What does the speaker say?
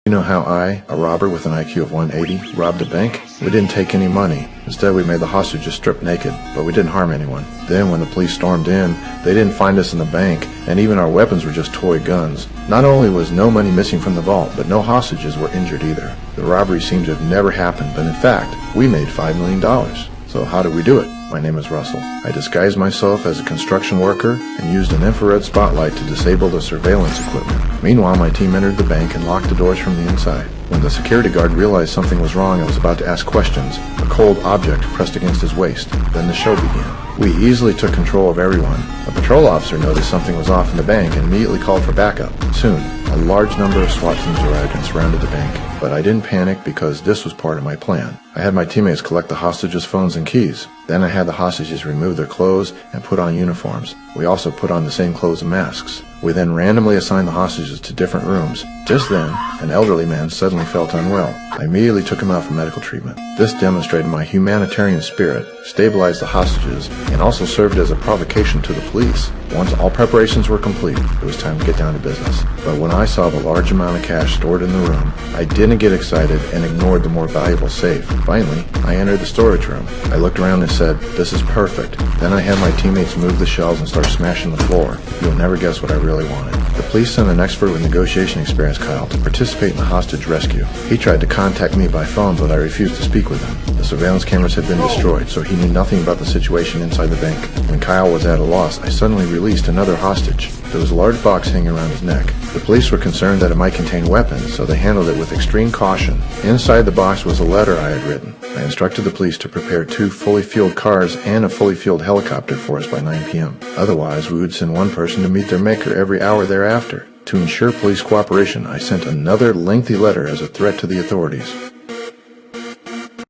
You know how I, a robber with an IQ of 180, robbed a bank? We didn't take any money. Instead, we made the hostages strip naked, but we didn't harm anyone. Then, when the police stormed in, they didn't find us in the bank, and even our weapons were just toy guns. Not only was no money missing from the vault, but no hostages were injured either. The robbery seemed to have never happened, but in fact, we made $5 million. So how did we do it? My name is Russell. I disguised myself as a construction worker and used an infrared spotlight to disable the surveillance equipment. Meanwhile, my team entered the bank and locked the doors from the inside. When the security guard realized something was wrong and was about to ask questions, a cold object pressed against his waist. Then the show began. We easily took control of everyone. A patrol officer noticed something was off in the bank and immediately called for backup. Soon, a large number of SWAT teams arrived and surrounded the bank. But I didn't panic because this was part of my plan. I had my teammates collect the hostages' phones and keys. Then I had the hostages remove their clothes and put on uniforms. We also put on the same clothes and masks. We then randomly assigned the hostages to different rooms. Just then, an elderly man suddenly felt unwell. I immediately took him out for medical treatment. This demonstrated my humanitarian spirit, stabilized the hostages, and also served as a provocation to the police. Once all preparations were complete, it was time to get down to business. But when I saw the large amount of cash stored in the room, I didn't get excited and ignored the more valuable safe. Finally, I entered the storage room. I looked around and said, "This is perfect." Then I had my teammates move the shelves and start smashing the floor. You'll never guess what I really wanted. The police sent an expert with negotiation experience, Kyle, to participate in the hostage rescue. He tried to contact me by phone, but I refused to speak with him. The surveillance cameras had been destroyed, so he knew nothing about the situation inside the bank. When Kyle was at a loss, I suddenly released another hostage. There was a large box hanging around his neck. The police were concerned that it might contain weapons, so they handled it with extreme caution. Inside the box was a letter I had written. I instructed the police to prepare 2 fully fueled cars and a fully fueled helicopter for us by 9 p.m. Otherwise, we would send one person to meet their maker every hour thereafter. To ensure police cooperation, I sent another lengthy letter as a threat to the authorities.